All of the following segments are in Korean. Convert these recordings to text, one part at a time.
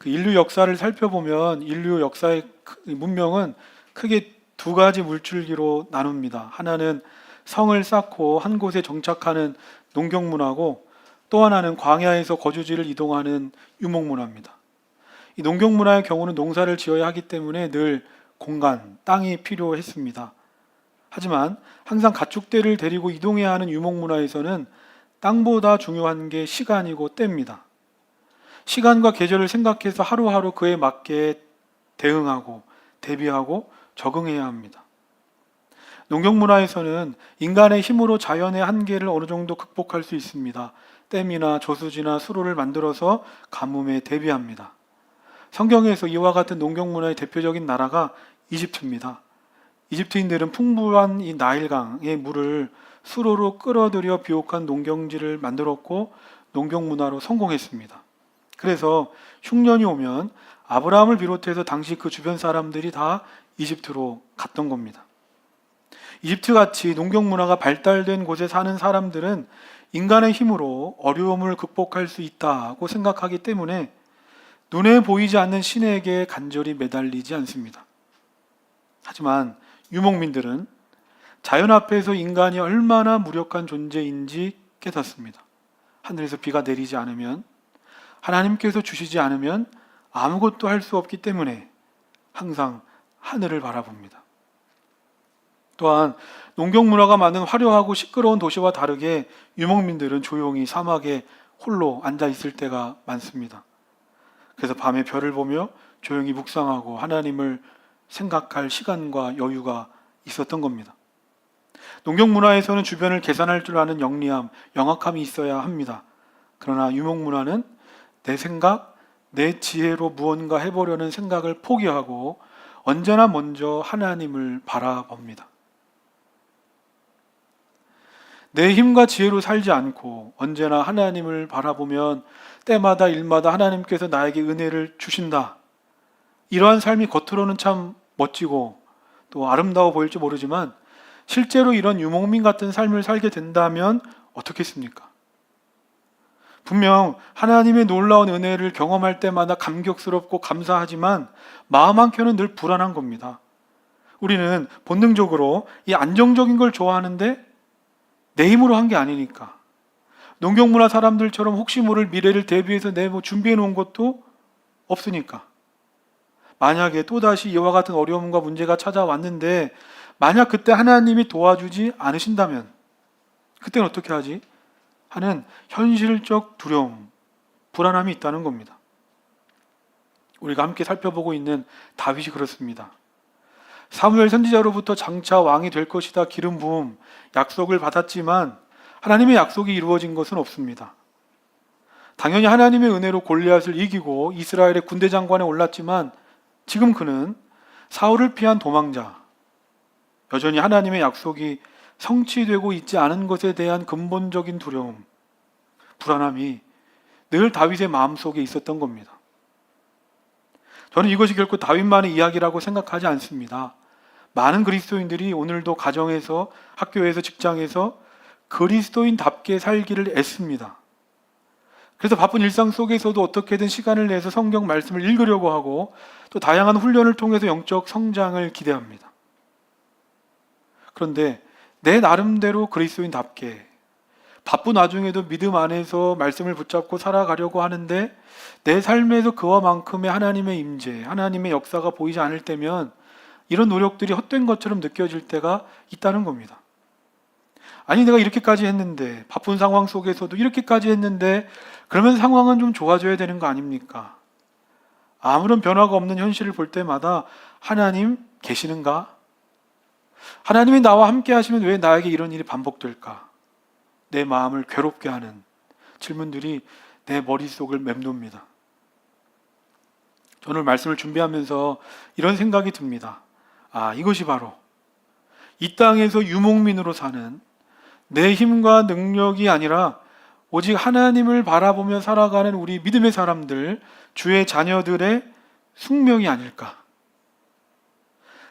그 인류 역사를 살펴보면 인류 역사의 문명은 크게 두 가지 물줄기로 나눕니다. 하나는 성을 쌓고 한 곳에 정착하는 농경문화고, 또 하나는 광야에서 거주지를 이동하는 유목문화입니다. 이 농경문화의 경우는 농사를 지어야 하기 때문에 늘 공간, 땅이 필요했습니다. 하지만 항상 가축대를 데리고 이동해야 하는 유목문화에서는 땅보다 중요한 게 시간이고 때입니다. 시간과 계절을 생각해서 하루하루 그에 맞게 대응하고 대비하고 적응해야 합니다. 농경문화에서는 인간의 힘으로 자연의 한계를 어느 정도 극복할 수 있습니다. 댐이나 저수지나 수로를 만들어서 가뭄에 대비합니다. 성경에서 이와 같은 농경문화의 대표적인 나라가 이집트입니다. 이집트인들은 풍부한 이 나일강의 물을 수로로 끌어들여 비옥한 농경지를 만들었고 농경문화로 성공했습니다. 그래서 흉년이 오면 아브라함을 비롯해서 당시 그 주변 사람들이 다 이집트로 갔던 겁니다. 이집트같이 농경문화가 발달된 곳에 사는 사람들은 인간의 힘으로 어려움을 극복할 수 있다고 생각하기 때문에 눈에 보이지 않는 신에게 간절히 매달리지 않습니다. 하지만 유목민들은 자연 앞에서 인간이 얼마나 무력한 존재인지 깨닫습니다. 하늘에서 비가 내리지 않으면, 하나님께서 주시지 않으면 아무것도 할 수 없기 때문에 항상 하늘을 바라봅니다. 또한 농경문화가 많은 화려하고 시끄러운 도시와 다르게 유목민들은 조용히 사막에 홀로 앉아 있을 때가 많습니다. 그래서 밤에 별을 보며 조용히 묵상하고 하나님을 생각할 시간과 여유가 있었던 겁니다. 농경문화에서는 주변을 계산할 줄 아는 영리함, 영악함이 있어야 합니다. 그러나 유목문화는 내 생각, 내 지혜로 무언가 해보려는 생각을 포기하고 언제나 먼저 하나님을 바라봅니다. 내 힘과 지혜로 살지 않고 언제나 하나님을 바라보면 때마다 일마다 하나님께서 나에게 은혜를 주신다. 이러한 삶이 겉으로는 참 멋지고 또 아름다워 보일지 모르지만 실제로 이런 유목민 같은 삶을 살게 된다면 어떻겠습니까? 분명 하나님의 놀라운 은혜를 경험할 때마다 감격스럽고 감사하지만 마음 한켠은 늘 불안한 겁니다. 우리는 본능적으로 이 안정적인 걸 좋아하는데 내 힘으로 한 게 아니니까. 농경문화 사람들처럼 혹시 모를 미래를 대비해서 준비해 놓은 것도 없으니까. 만약에 또다시 이와 같은 어려움과 문제가 찾아왔는데 만약 그때 하나님이 도와주지 않으신다면 그때는 어떻게 하지? 하는 현실적 두려움, 불안함이 있다는 겁니다. 우리가 함께 살펴보고 있는 다윗이 그렇습니다. 사무엘 선지자로부터 장차 왕이 될 것이다 기름 부음 약속을 받았지만 하나님의 약속이 이루어진 것은 없습니다. 당연히 하나님의 은혜로 골리앗을 이기고 이스라엘의 군대 장관에 올랐지만 지금 그는 사울을 피한 도망자, 여전히 하나님의 약속이 성취되고 있지 않은 것에 대한 근본적인 두려움, 불안함이 늘 다윗의 마음속에 있었던 겁니다. 저는 이것이 결코 다윗만의 이야기라고 생각하지 않습니다. 많은 그리스도인들이 오늘도 가정에서, 학교에서, 직장에서 그리스도인답게 살기를 애씁니다. 그래서 바쁜 일상 속에서도 어떻게든 시간을 내서 성경 말씀을 읽으려고 하고 또 다양한 훈련을 통해서 영적 성장을 기대합니다. 그런데 내 나름대로 그리스도인답게 바쁜 와중에도 믿음 안에서 말씀을 붙잡고 살아가려고 하는데 내 삶에서 그와만큼의 하나님의 임재, 하나님의 역사가 보이지 않을 때면 이런 노력들이 헛된 것처럼 느껴질 때가 있다는 겁니다. 아니 내가 이렇게까지 했는데, 바쁜 상황 속에서도 이렇게까지 했는데 그러면 상황은 좀 좋아져야 되는 거 아닙니까? 아무런 변화가 없는 현실을 볼 때마다 하나님 계시는가? 하나님이 나와 함께 하시면 왜 나에게 이런 일이 반복될까? 내 마음을 괴롭게 하는 질문들이 내 머릿속을 맴돕니다. 오늘 말씀을 준비하면서 이런 생각이 듭니다. 이것이 바로 이 땅에서 유목민으로 사는 내 힘과 능력이 아니라 오직 하나님을 바라보며 살아가는 우리 믿음의 사람들, 주의 자녀들의 숙명이 아닐까.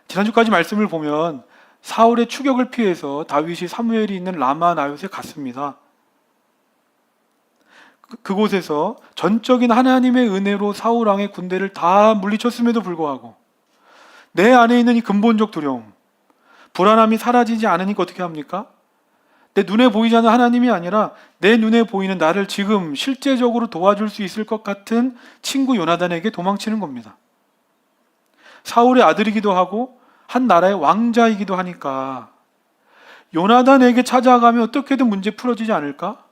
지난주까지 말씀을 보면 사울의 추격을 피해서 다윗이 사무엘이 있는 라마 나요트에 갔습니다. 그곳에서 전적인 하나님의 은혜로 사울 왕의 군대를 다 물리쳤음에도 불구하고 내 안에 있는 이 근본적 두려움, 불안함이 사라지지 않으니까 어떻게 합니까? 내 눈에 보이지 않는 하나님이 아니라 내 눈에 보이는 나를 지금 실제적으로 도와줄 수 있을 것 같은 친구 요나단에게 도망치는 겁니다. 사울의 아들이기도 하고 한 나라의 왕자이기도 하니까 요나단에게 찾아가면 어떻게든 문제 풀어지지 않을까?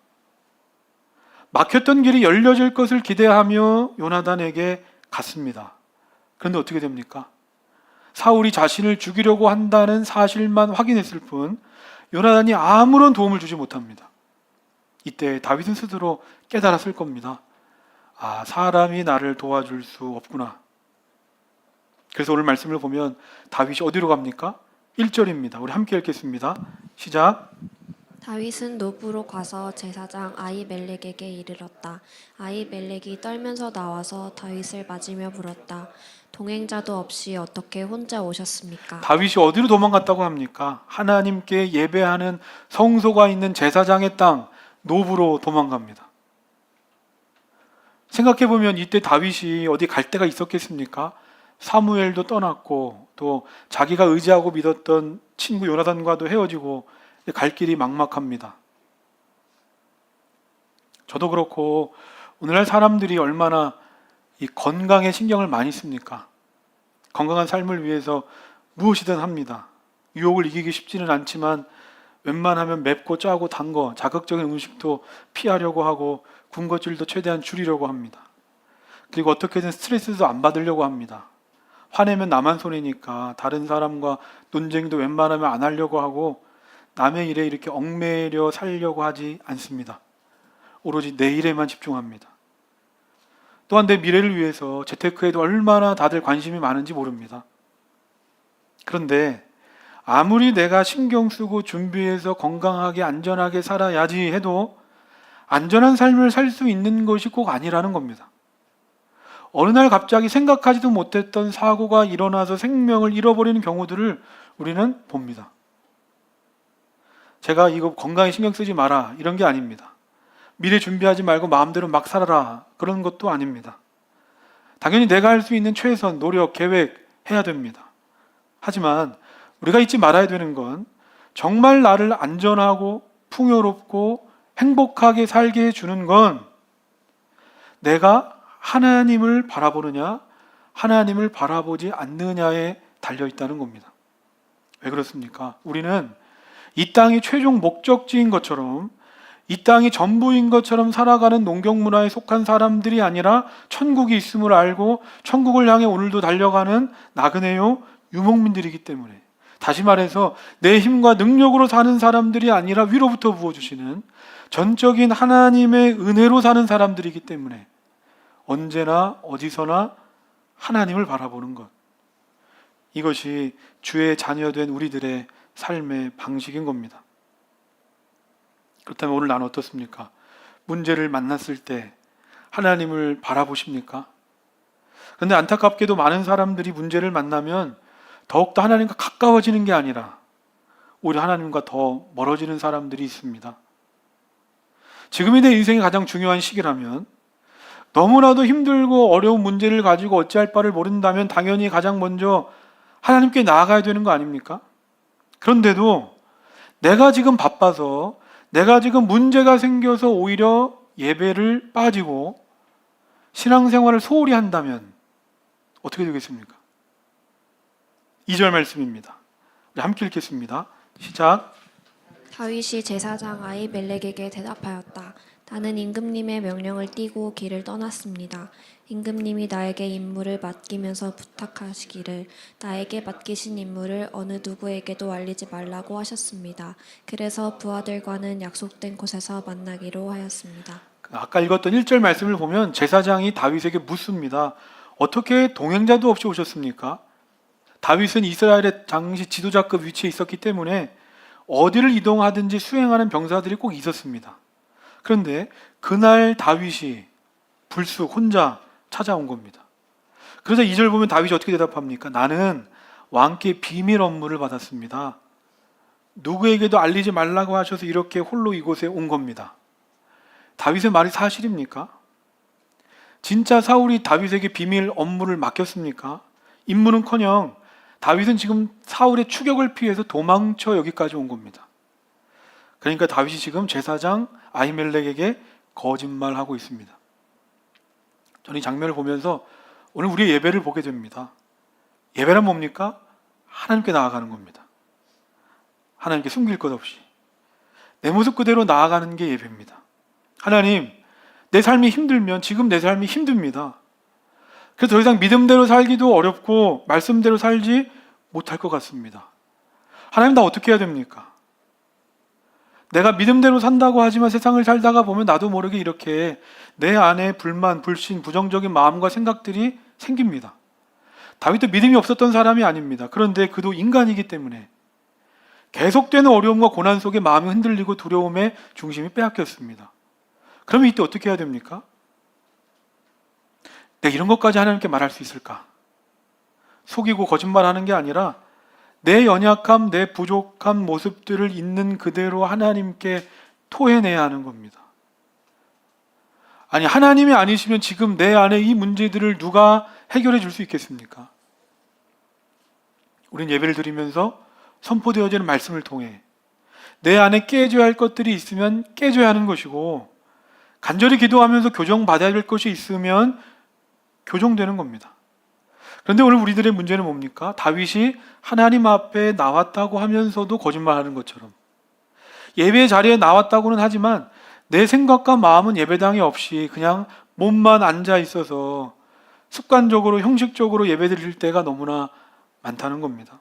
막혔던 길이 열려질 것을 기대하며 요나단에게 갔습니다. 그런데 어떻게 됩니까? 사울이 자신을 죽이려고 한다는 사실만 확인했을 뿐 요나단이 아무런 도움을 주지 못합니다. 이때 다윗은 스스로 깨달았을 겁니다. 아, 사람이 나를 도와줄 수 없구나. 그래서 오늘 말씀을 보면 다윗이 어디로 갑니까? 1절입니다. 우리 함께 읽겠습니다. 시작. 다윗은 노브로 가서 제사장 아히멜렉에게 이르렀다. 아히멜렉이 떨면서 나와서 다윗을 맞으며 물었다. 동행자도 없이 어떻게 혼자 오셨습니까? 다윗이 어디로 도망갔다고 합니까? 하나님께 예배하는 성소가 있는 제사장의 땅 노브로 도망갑니다. 생각해보면 이때 다윗이 어디 갈 데가 있었겠습니까? 사무엘도 떠났고 또 자기가 의지하고 믿었던 친구 요나단과도 헤어지고 갈 길이 막막합니다. 저도 그렇고 오늘날 사람들이 얼마나 이 건강에 신경을 많이 씁니까? 건강한 삶을 위해서 무엇이든 합니다. 유혹을 이기기 쉽지는 않지만 웬만하면 맵고 짜고 단 거, 자극적인 음식도 피하려고 하고 군것질도 최대한 줄이려고 합니다. 그리고 어떻게든 스트레스도 안 받으려고 합니다. 화내면 나만 손해니까 다른 사람과 논쟁도 웬만하면 안 하려고 하고 남의 일에 이렇게 얽매여 살려고 하지 않습니다. 오로지 내 일에만 집중합니다. 또한 내 미래를 위해서 재테크에도 얼마나 다들 관심이 많은지 모릅니다. 그런데 아무리 내가 신경 쓰고 준비해서 건강하게 안전하게 살아야지 해도 안전한 삶을 살 수 있는 것이 꼭 아니라는 겁니다. 어느 날 갑자기 생각하지도 못했던 사고가 일어나서 생명을 잃어버리는 경우들을 우리는 봅니다. 제가 이거 건강에 신경 쓰지 마라 이런 게 아닙니다. 미래 준비하지 말고 마음대로 막 살아라 그런 것도 아닙니다. 당연히 내가 할 수 있는 최선, 노력, 계획 해야 됩니다. 하지만 우리가 잊지 말아야 되는 건 정말 나를 안전하고 풍요롭고 행복하게 살게 해주는 건 내가 하나님을 바라보느냐 하나님을 바라보지 않느냐에 달려있다는 겁니다. 왜 그렇습니까? 우리는 이 땅이 최종 목적지인 것처럼 이 땅이 전부인 것처럼 살아가는 농경문화에 속한 사람들이 아니라 천국이 있음을 알고 천국을 향해 오늘도 달려가는 나그네요 유목민들이기 때문에, 다시 말해서 내 힘과 능력으로 사는 사람들이 아니라 위로부터 부어주시는 전적인 하나님의 은혜로 사는 사람들이기 때문에 언제나 어디서나 하나님을 바라보는 것, 이것이 주의 자녀된 우리들의 삶의 방식인 겁니다. 그렇다면 오늘 나는 어떻습니까? 문제를 만났을 때 하나님을 바라보십니까? 그런데 안타깝게도 많은 사람들이 문제를 만나면 더욱더 하나님과 가까워지는 게 아니라 오히려 하나님과 더 멀어지는 사람들이 있습니다. 지금이 내 인생의 가장 중요한 시기라면, 너무나도 힘들고 어려운 문제를 가지고 어찌할 바를 모른다면 당연히 가장 먼저 하나님께 나아가야 되는 거 아닙니까? 그런데도 내가 지금 바빠서, 내가 지금 문제가 생겨서 오히려 예배를 빠지고 신앙생활을 소홀히 한다면 어떻게 되겠습니까? 2절 말씀입니다. 우리 함께 읽겠습니다. 시작. 다윗이 제사장 아히멜렉에게 대답하였다. 나는 임금님의 명령을 띠고 길을 떠났습니다. 임금님이 나에게 임무를 맡기면서 부탁하시기를 나에게 맡기신 임무를 어느 누구에게도 알리지 말라고 하셨습니다. 그래서 부하들과는 약속된 곳에서 만나기로 하였습니다. 아까 읽었던 1절 말씀을 보면 제사장이 다윗에게 묻습니다. 어떻게 동행자도 없이 오셨습니까? 다윗은 이스라엘의 당시 지도자급 위치에 있었기 때문에 어디를 이동하든지 수행하는 병사들이 꼭 있었습니다. 그런데 그날 다윗이 불쑥 혼자 찾아온 겁니다. 그래서 2절 보면 다윗이 어떻게 대답합니까? 나는 왕께 비밀 업무를 받았습니다. 누구에게도 알리지 말라고 하셔서 이렇게 홀로 이곳에 온 겁니다. 다윗의 말이 사실입니까? 진짜 사울이 다윗에게 비밀 업무를 맡겼습니까? 임무는커녕 다윗은 지금 사울의 추격을 피해서 도망쳐 여기까지 온 겁니다. 그러니까 다윗이 지금 제사장 아히멜렉에게 거짓말하고 있습니다. 저는 이 장면을 보면서 오늘 우리의 예배를 보게 됩니다. 예배란 뭡니까? 하나님께 나아가는 겁니다. 하나님께 숨길 것 없이 내 모습 그대로 나아가는 게 예배입니다. 하나님, 내 삶이 힘들면 지금 내 삶이 힘듭니다. 그래서 더 이상 믿음대로 살기도 어렵고 말씀대로 살지 못할 것 같습니다. 하나님, 나 어떻게 해야 됩니까? 내가 믿음대로 산다고 하지만 세상을 살다가 보면 나도 모르게 이렇게 내 안에 불만, 불신, 부정적인 마음과 생각들이 생깁니다. 다윗도 믿음이 없었던 사람이 아닙니다. 그런데 그도 인간이기 때문에 계속되는 어려움과 고난 속에 마음이 흔들리고 두려움에 중심이 빼앗겼습니다. 그러면 이때 어떻게 해야 됩니까? 내가 이런 것까지 하나님께 말할 수 있을까? 속이고 거짓말하는 게 아니라 내 연약함, 내 부족한 모습들을 있는 그대로 하나님께 토해내야 하는 겁니다. 아니, 하나님이 아니시면 지금 내 안에 이 문제들을 누가 해결해 줄 수 있겠습니까? 우린 예배를 드리면서 선포되어지는 말씀을 통해 내 안에 깨져야 할 것들이 있으면 깨져야 하는 것이고, 간절히 기도하면서 교정받아야 될 것이 있으면 교정되는 겁니다. 그런데 오늘 우리들의 문제는 뭡니까? 다윗이 하나님 앞에 나왔다고 하면서도 거짓말하는 것처럼, 예배 자리에 나왔다고는 하지만 내 생각과 마음은 예배당에 없이 그냥 몸만 앉아 있어서 습관적으로 형식적으로 예배 드릴 때가 너무나 많다는 겁니다.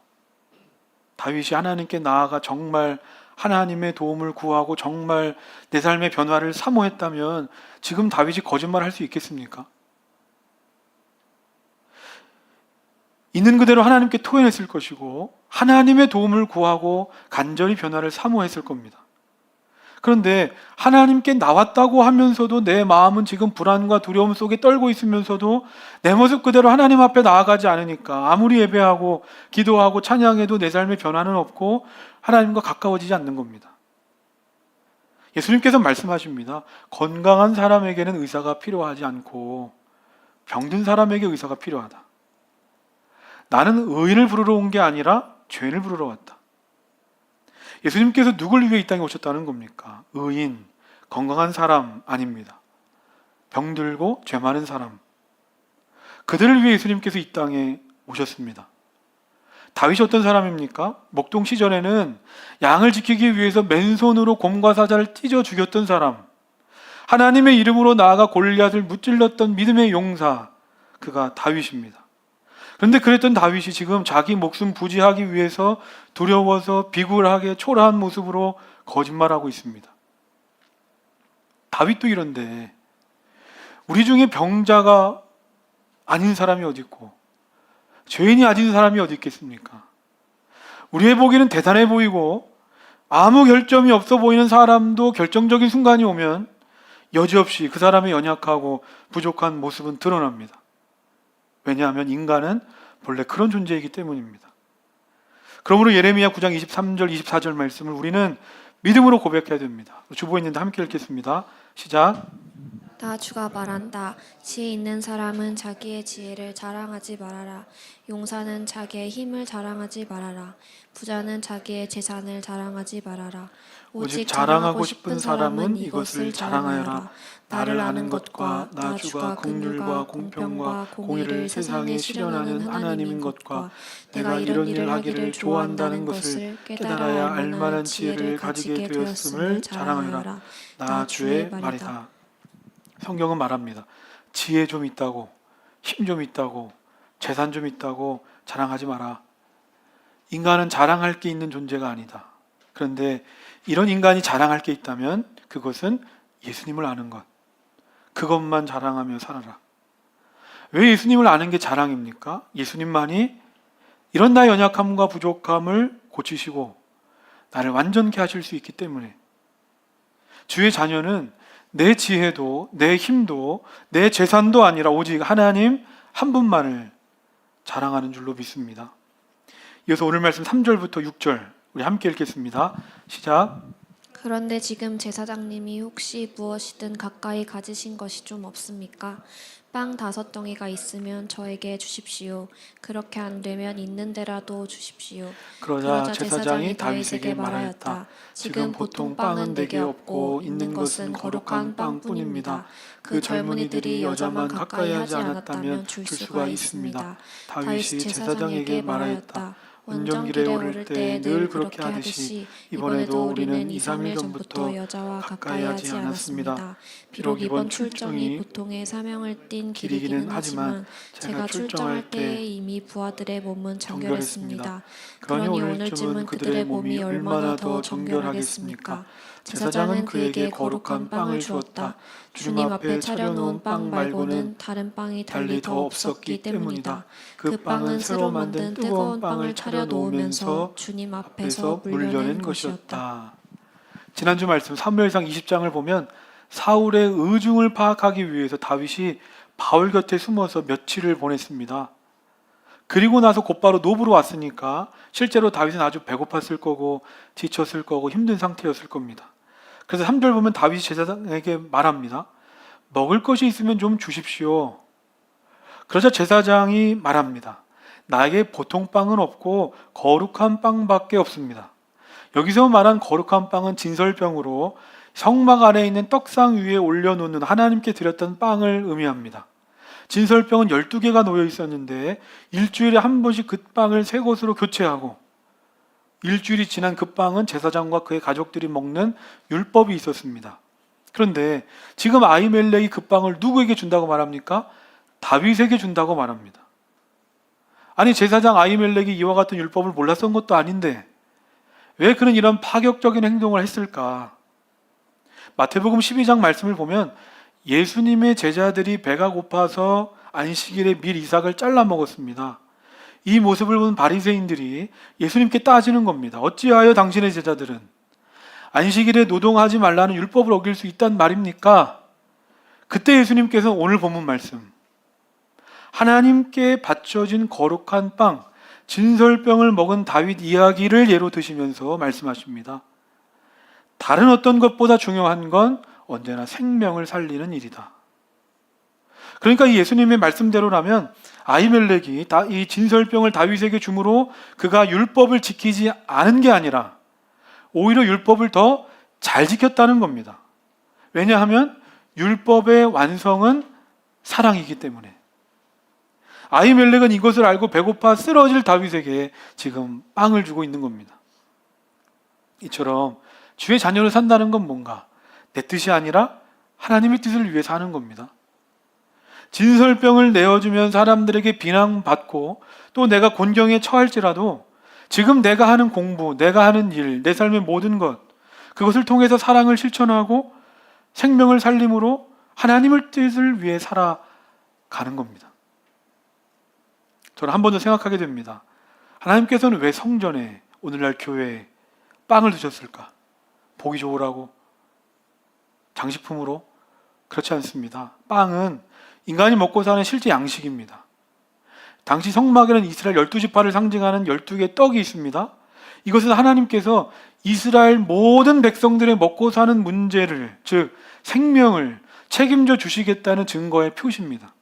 다윗이 하나님께 나아가 정말 하나님의 도움을 구하고 정말 내 삶의 변화를 사모했다면 지금 다윗이 거짓말할 수 있겠습니까? 있는 그대로 하나님께 토해냈을 것이고 하나님의 도움을 구하고 간절히 변화를 사모했을 겁니다. 그런데 하나님께 나왔다고 하면서도 내 마음은 지금 불안과 두려움 속에 떨고 있으면서도 내 모습 그대로 하나님 앞에 나아가지 않으니까 아무리 예배하고 기도하고 찬양해도 내 삶의 변화는 없고 하나님과 가까워지지 않는 겁니다. 예수님께서 말씀하십니다. 건강한 사람에게는 의사가 필요하지 않고 병든 사람에게 의사가 필요하다. 나는 의인을 부르러 온 게 아니라 죄인을 부르러 왔다. 예수님께서 누굴 위해 이 땅에 오셨다는 겁니까? 의인, 건강한 사람 아닙니다. 병들고 죄 많은 사람. 그들을 위해 예수님께서 이 땅에 오셨습니다. 다윗이 어떤 사람입니까? 목동 시절에는 양을 지키기 위해서 맨손으로 곰과 사자를 찢어 죽였던 사람. 하나님의 이름으로 나아가 골리앗을 무찔렀던 믿음의 용사. 그가 다윗입니다. 그런데 그랬던 다윗이 지금 자기 목숨 부지하기 위해서 두려워서 비굴하게 초라한 모습으로 거짓말하고 있습니다. 다윗도 이런데 우리 중에 병자가 아닌 사람이 어디 있고 죄인이 아닌 사람이 어디 있겠습니까? 우리의 보기는 대단해 보이고 아무 결점이 없어 보이는 사람도 결정적인 순간이 오면 여지없이 그 사람의 연약하고 부족한 모습은 드러납니다. 왜냐하면 인간은 본래 그런 존재이기 때문입니다. 그러므로 예레미야 9장 23절 24절 말씀을 우리는 믿음으로 고백해야 됩니다. 주보에 있는데 함께 읽겠습니다. 시작. 나 주가 말한다. 지혜 있는 사람은 자기의 지혜를 자랑하지 말아라. 용사는 자기의 힘을 자랑하지 말아라. 부자는 자기의 재산을 자랑하지 말아라. 오직 자랑하고 싶은 사람은 이것을 자랑하여라. 나를 아는 것과 나 주가 긍휼과 공평과 공의를 세상에 실현하는 하나님인 것과 내가 이런 일을 하기를 좋아한다는 것을 깨달아야 알만한 지혜를 가지게 되었음을 자랑하여라. 나 주의 말이다. 성경은 말합니다. 지혜 좀 있다고, 힘 좀 있다고, 재산 좀 있다고 자랑하지 마라. 인간은 자랑할 게 있는 존재가 아니다. 그런데 이런 인간이 자랑할 게 있다면 그것은 예수님을 아는 것. 그것만 자랑하며 살아라. 왜 예수님을 아는 게 자랑입니까? 예수님만이 이런 나의 연약함과 부족함을 고치시고 나를 완전케 하실 수 있기 때문에 주의 자녀는 내 지혜도 내 힘도 내 재산도 아니라 오직 하나님 한 분만을 자랑하는 줄로 믿습니다. 이어서 오늘 말씀 3절부터 6절 우리 함께 읽겠습니다. 시작. 그런데 지금 제사장님이 혹시 무엇이든 가까이 가지신 것이 좀 없습니까? 빵 5덩이가 있으면 저에게 주십시오. 그렇게 안 되면 있는 데라도 주십시오. 그러자 제사장이 다윗에게 말하였다. 지금 보통 빵은 내게 없고 있는 것은 거룩한 빵뿐입니다. 그 젊은이들이 여자만 가까이 하지 않았다면 줄 수가 있습니다. 다윗이 제사장에게 말하였다. 원정길에 오를 때 늘 그렇게 하듯이 이번에도 우리는 2, 3일 전부터 여자와 가까이 하지 않았습니다. 비록 이번 출정이 보통의 사명을 띈 길이기는 하지만 제가 출정할 때에 이미 부하들의 몸은 정결했습니다. 그러니 오늘쯤은 그들의 몸이 얼마나 더 정결하겠습니까? 제사장은 그에게 거룩한 빵을 주었다. 주님 앞에 차려놓은 빵 말고는 다른 빵이 달리 더 없었기 때문이다. 그 빵은 새로 만든 뜨거운 빵을 차려놓으면서 주님 앞에서 물려낸 것이었다. 지난주 말씀 사무엘상 20장을 보면 사울의 의중을 파악하기 위해서 다윗이 바울 곁에 숨어서 며칠을 보냈습니다. 그리고 나서 곧바로 노브로 왔으니까 실제로 다윗은 아주 배고팠을 거고 지쳤을 거고 힘든 상태였을 겁니다. 그래서 3절 보면 다윗이 제사장에게 말합니다. 먹을 것이 있으면 좀 주십시오. 그러자 제사장이 말합니다. 나에게 보통 빵은 없고 거룩한 빵밖에 없습니다. 여기서 말한 거룩한 빵은 진설병으로 성막 안에 있는 떡상 위에 올려놓는 하나님께 드렸던 빵을 의미합니다. 진설병은 12개가 놓여 있었는데 일주일에 한 번씩 그 빵을 새 것으로 교체하고 일주일이 지난 그 빵은 제사장과 그의 가족들이 먹는 율법이 있었습니다. 그런데 지금 아히멜렉이 그 빵을 누구에게 준다고 말합니까? 다윗에게 준다고 말합니다. 아니 제사장 아히멜렉이 이와 같은 율법을 몰랐던 것도 아닌데 왜 그는 이런 파격적인 행동을 했을까? 마태복음 12장 말씀을 보면 예수님의 제자들이 배가 고파서 안식일에 밀 이삭을 잘라 먹었습니다. 이 모습을 본 바리새인들이 예수님께 따지는 겁니다. 어찌하여 당신의 제자들은 안식일에 노동하지 말라는 율법을 어길 수 있단 말입니까? 그때 예수님께서 오늘 본문 말씀 하나님께 바쳐진 거룩한 빵 진설병을 먹은 다윗 이야기를 예로 드시면서 말씀하십니다. 다른 어떤 것보다 중요한 건 언제나 생명을 살리는 일이다. 그러니까 이 예수님의 말씀대로라면 아히멜렉이 이 진설병을 다윗에게 주므로 그가 율법을 지키지 않은 게 아니라 오히려 율법을 더 잘 지켰다는 겁니다. 왜냐하면 율법의 완성은 사랑이기 때문에. 아히멜렉은 이것을 알고 배고파 쓰러질 다윗에게 지금 빵을 주고 있는 겁니다. 이처럼 주의 자녀를 산다는 건 뭔가 내 뜻이 아니라 하나님의 뜻을 위해 사는 겁니다. 진설병을 내어주면 사람들에게 비난받고 또 내가 곤경에 처할지라도 지금 내가 하는 공부, 내가 하는 일, 내 삶의 모든 것 그것을 통해서 사랑을 실천하고 생명을 살림으로 하나님의 뜻을 위해 살아가는 겁니다. 저는 한 번 더 생각하게 됩니다. 하나님께서는 왜 성전에 오늘날 교회에 빵을 두셨을까? 보기 좋으라고? 장식품으로? 그렇지 않습니다. 빵은 인간이 먹고 사는 실제 양식입니다. 당시 성막에는 이스라엘 12지파를 상징하는 12개의 떡이 있습니다. 이것은 하나님께서 이스라엘 모든 백성들의 먹고 사는 문제를, 즉 생명을 책임져 주시겠다는 증거의 표시입니다.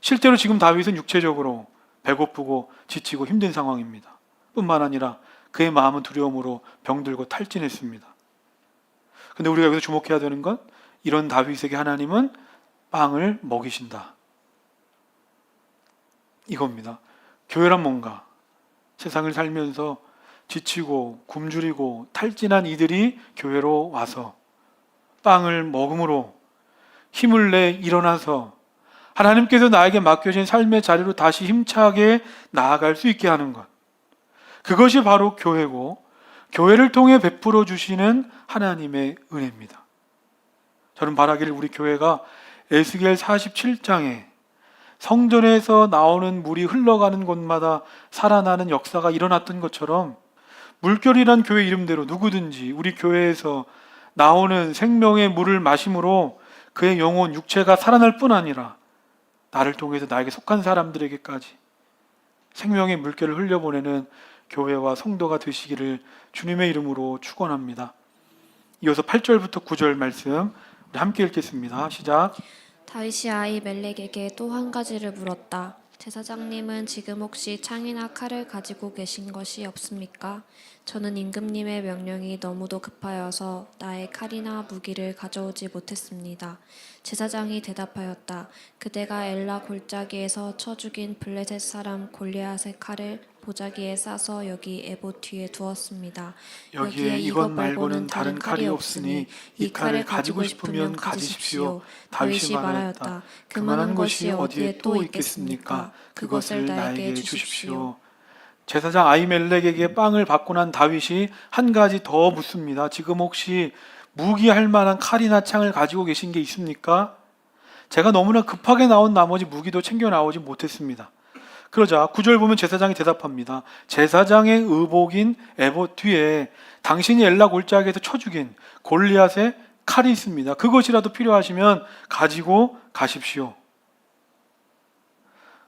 실제로 지금 다윗은 육체적으로 배고프고 지치고 힘든 상황입니다. 뿐만 아니라 그의 마음은 두려움으로 병들고 탈진했습니다. 근데 우리가 여기서 주목해야 되는 건 이런 다윗에게 하나님은 빵을 먹이신다. 이겁니다. 교회란 뭔가? 세상을 살면서 지치고 굶주리고 탈진한 이들이 교회로 와서 빵을 먹음으로 힘을 내 일어나서 하나님께서 나에게 맡겨진 삶의 자리로 다시 힘차게 나아갈 수 있게 하는 것. 그것이 바로 교회고 교회를 통해 베풀어 주시는 하나님의 은혜입니다. 저는 바라기를 우리 교회가 에스겔 47장에 성전에서 나오는 물이 흘러가는 곳마다 살아나는 역사가 일어났던 것처럼 물결이란 교회 이름대로 누구든지 우리 교회에서 나오는 생명의 물을 마심으로 그의 영혼, 육체가 살아날 뿐 아니라 나를 통해서 나에게 속한 사람들에게까지 생명의 물결을 흘려보내는 교회와 성도가 되시기를 주님의 이름으로 축원합니다. 이어서 8절부터 9절 말씀 우리 함께 읽겠습니다. 시작. 다윗이 아이 멜렉에게 또 한 가지를 물었다. 제사장님은 지금 혹시 창이나 칼을 가지고 계신 것이 없습니까? 저는 임금님의 명령이 너무도 급하여서 나의 칼이나 무기를 가져오지 못했습니다. 제사장이 대답하였다. 그대가 엘라 골짜기에서 쳐 죽인 블레셋 사람 골리앗의 칼을 보자기에 싸서 여기 에봇 뒤에 두었습니다. 여기에 이것 말고는 다른 칼이 없으니 이 칼을 가지고 싶으면 가지십시오. 다윗이 말하였다. 그만한 것이 어디에 또 있겠습니까? 그것을 나에게 주십시오. 제사장 아히멜렉에게 빵을 받고 난 다윗이 한 가지 더 묻습니다. 지금 혹시 무기할 만한 칼이나 창을 가지고 계신 게 있습니까? 제가 너무나 급하게 나온 나머지 무기도 챙겨 나오지 못했습니다. 그러자 9절 보면 제사장이 대답합니다. 제사장의 의복인 에봇 뒤에 당신이 엘라 골짜기에서 쳐 죽인 골리앗의 칼이 있습니다. 그것이라도 필요하시면 가지고 가십시오.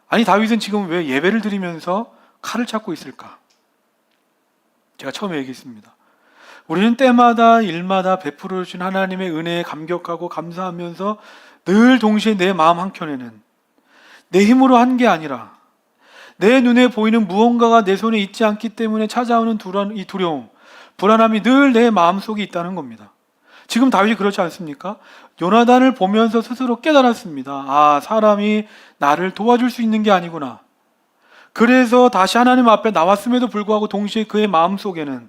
아니, 다윗은 지금 왜 예배를 드리면서 칼을 찾고 있을까? 제가 처음에 얘기했습니다. 우리는 때마다 일마다 베풀어 주신 하나님의 은혜에 감격하고 감사하면서 늘 동시에 내 마음 한켠에는 내 힘으로 한 게 아니라 내 눈에 보이는 무언가가 내 손에 있지 않기 때문에 찾아오는 이 두려움, 불안함이 늘 내 마음속에 있다는 겁니다. 지금 다윗이 그렇지 않습니까? 요나단을 보면서 스스로 깨달았습니다. 아, 사람이 나를 도와줄 수 있는 게 아니구나. 그래서 다시 하나님 앞에 나왔음에도 불구하고 동시에 그의 마음속에는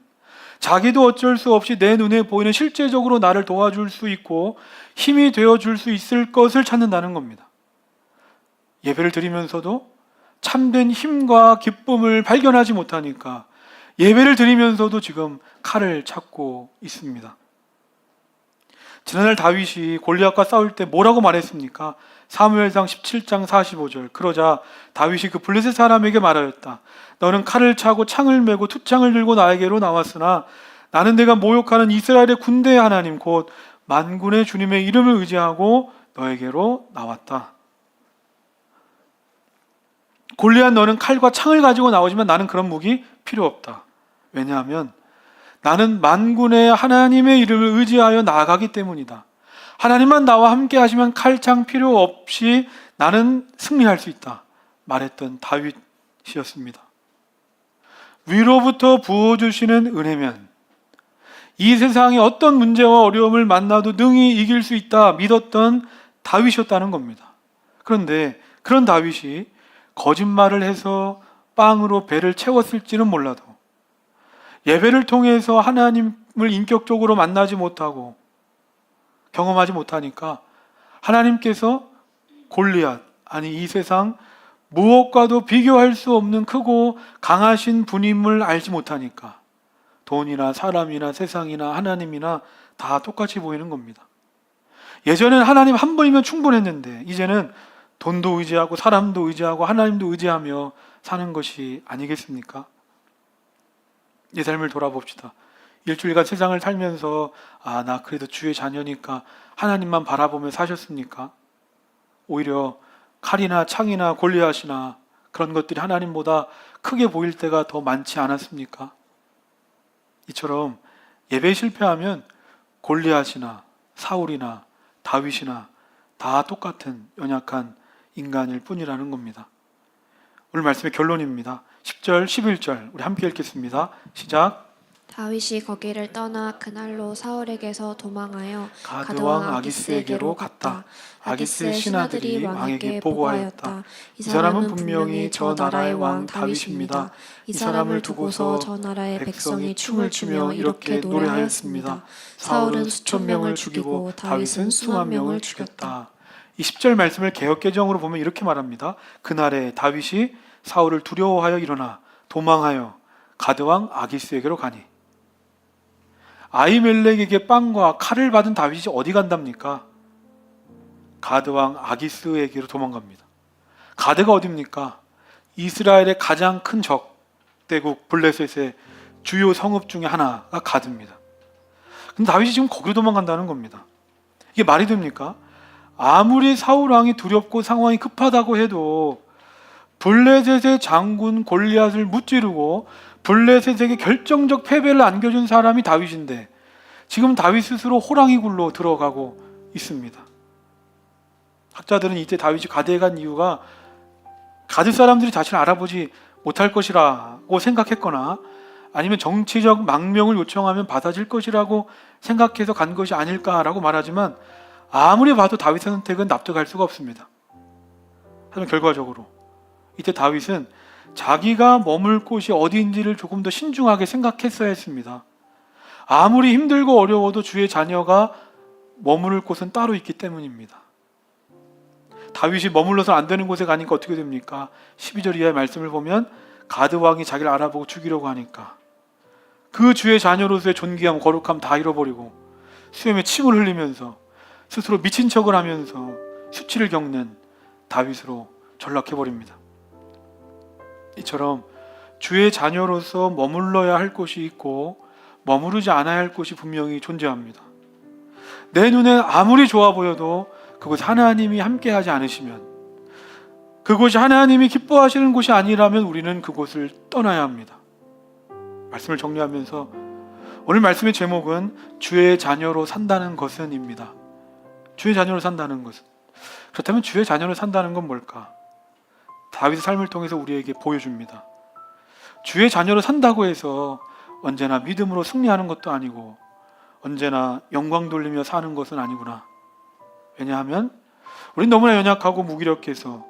자기도 어쩔 수 없이 내 눈에 보이는 실제적으로 나를 도와줄 수 있고 힘이 되어줄 수 있을 것을 찾는다는 겁니다. 예배를 드리면서도 참된 힘과 기쁨을 발견하지 못하니까 예배를 드리면서도 지금 칼을 찾고 있습니다. 지난날 다윗이 골리앗과 싸울 때 뭐라고 말했습니까? 사무엘상 17장 45절. 그러자 다윗이 그 블레셋 사람에게 말하였다. 너는 칼을 차고 창을 메고 투창을 들고 나에게로 나왔으나 나는 내가 모욕하는 이스라엘의 군대의 하나님 곧 만군의 주님의 이름을 의지하고 너에게로 나왔다. 골리앗, 너는 칼과 창을 가지고 나오지만 나는 그런 무기 필요 없다. 왜냐하면 나는 만군의 하나님의 이름을 의지하여 나아가기 때문이다. 하나님만 나와 함께 하시면 칼, 창 필요 없이 나는 승리할 수 있다 말했던 다윗이었습니다. 위로부터 부어주시는 은혜면 이 세상에 어떤 문제와 어려움을 만나도 능히 이길 수 있다 믿었던 다윗이었다는 겁니다. 그런데 그런 다윗이 거짓말을 해서 빵으로 배를 채웠을지는 몰라도 예배를 통해서 하나님을 인격적으로 만나지 못하고 경험하지 못하니까 하나님께서 골리앗, 아니 이 세상 무엇과도 비교할 수 없는 크고 강하신 분임을 알지 못하니까 돈이나 사람이나 세상이나 하나님이나 다 똑같이 보이는 겁니다. 예전에는 하나님 한 분이면 충분했는데 이제는 돈도 의지하고 사람도 의지하고 하나님도 의지하며 사는 것이 아니겠습니까? 내 삶을 돌아봅시다. 일주일간 세상을 살면서 아, 나 그래도 주의 자녀니까 하나님만 바라보며 사셨습니까? 오히려 칼이나 창이나 골리앗이나 그런 것들이 하나님보다 크게 보일 때가 더 많지 않았습니까? 이처럼 예배에 실패하면 골리앗이나 사울이나 다윗이나 다 똑같은 연약한 인간일 뿐이라는 겁니다. 오늘 말씀의 결론입니다. 10절, 11절 우리 함께 읽겠습니다. 시작. 다윗이 거기를 떠나 그날로 사울에게서 도망하여 가드 왕 아기스에게로 갔다. 아기스의 신하들이 왕에게 보고하였다. 이 사람은 분명히 저 나라의 왕 다윗입니다. 이 사람을 두고서 저 나라의 백성이 춤을 추며 이렇게 노래하였습니다. 사울은 수천 명을 죽이고 다윗은 수만 명을 죽였다. 이 10절 말씀을 개역개정으로 보면 이렇게 말합니다. 그날에 다윗이 사울을 두려워하여 일어나 도망하여 가드왕 아기스에게로 가니. 아히멜렉에게 빵과 칼을 받은 다윗이 어디 간답니까? 가드왕 아기스에게로 도망갑니다. 가드가 어디입니까? 이스라엘의 가장 큰 적대국 블레셋의 주요 성읍 중에 하나가 가드입니다. 근데 다윗이 지금 거기로 도망간다는 겁니다. 이게 말이 됩니까? 아무리 사울 왕이 두렵고 상황이 급하다고 해도 블레셋의 장군 골리앗을 무찌르고 블레셋에게 결정적 패배를 안겨준 사람이 다윗인데 지금 다윗 스스로 호랑이 굴로 들어가고 있습니다. 학자들은 이때 다윗이 가드에 간 이유가 가드 사람들이 자신을 알아보지 못할 것이라고 생각했거나 아니면 정치적 망명을 요청하면 받아질 것이라고 생각해서 간 것이 아닐까라고 말하지만 아무리 봐도 다윗의 선택은 납득할 수가 없습니다. 하지만 결과적으로 이때 다윗은 자기가 머물 곳이 어디인지를 조금 더 신중하게 생각했어야 했습니다. 아무리 힘들고 어려워도 주의 자녀가 머무를 곳은 따로 있기 때문입니다. 다윗이 머물러서 안 되는 곳에 가니까 어떻게 됩니까? 12절 이하의 말씀을 보면 가드 왕이 자기를 알아보고 죽이려고 하니까 그 주의 자녀로서의 존귀함, 거룩함 다 잃어버리고 수염에 침을 흘리면서 스스로 미친 척을 하면서 수치를 겪는 다윗으로 전락해버립니다. 이처럼 주의 자녀로서 머물러야 할 곳이 있고 머무르지 않아야 할 곳이 분명히 존재합니다. 내 눈에 아무리 좋아 보여도 그곳 하나님이 함께하지 않으시면, 그곳이 하나님이 기뻐하시는 곳이 아니라면 우리는 그곳을 떠나야 합니다. 말씀을 정리하면서 오늘 말씀의 제목은 주의 자녀로 산다는 것은입니다. 주의 자녀로 산다는 것은. 그렇다면 주의 자녀로 산다는 건 뭘까? 다윗의 삶을 통해서 우리에게 보여줍니다. 주의 자녀로 산다고 해서 언제나 믿음으로 승리하는 것도 아니고 언제나 영광 돌리며 사는 것은 아니구나. 왜냐하면 우린 너무나 연약하고 무기력해서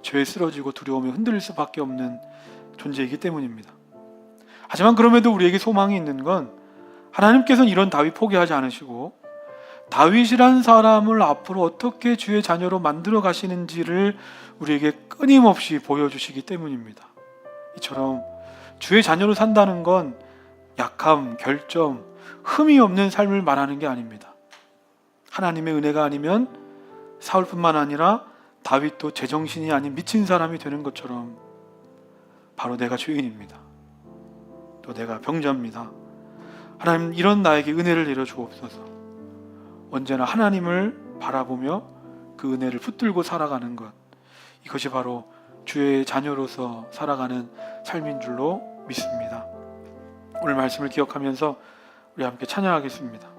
죄에 쓰러지고 두려움에 흔들릴 수밖에 없는 존재이기 때문입니다. 하지만 그럼에도 우리에게 소망이 있는 건 하나님께서는 이런 다윗 포기하지 않으시고 다윗이란 사람을 앞으로 어떻게 주의 자녀로 만들어 가시는지를 우리에게 끊임없이 보여주시기 때문입니다. 이처럼 주의 자녀로 산다는 건 약함, 결점, 흠이 없는 삶을 말하는 게 아닙니다. 하나님의 은혜가 아니면 사울뿐만 아니라 다윗도 제정신이 아닌 미친 사람이 되는 것처럼 바로 내가 죄인입니다. 또 내가 병자입니다. 하나님, 이런 나에게 은혜를 내려 주옵소서. 언제나 하나님을 바라보며 그 은혜를 붙들고 살아가는 것, 이것이 바로 주의 자녀로서 살아가는 삶인 줄로 믿습니다. 오늘 말씀을 기억하면서 우리 함께 찬양하겠습니다.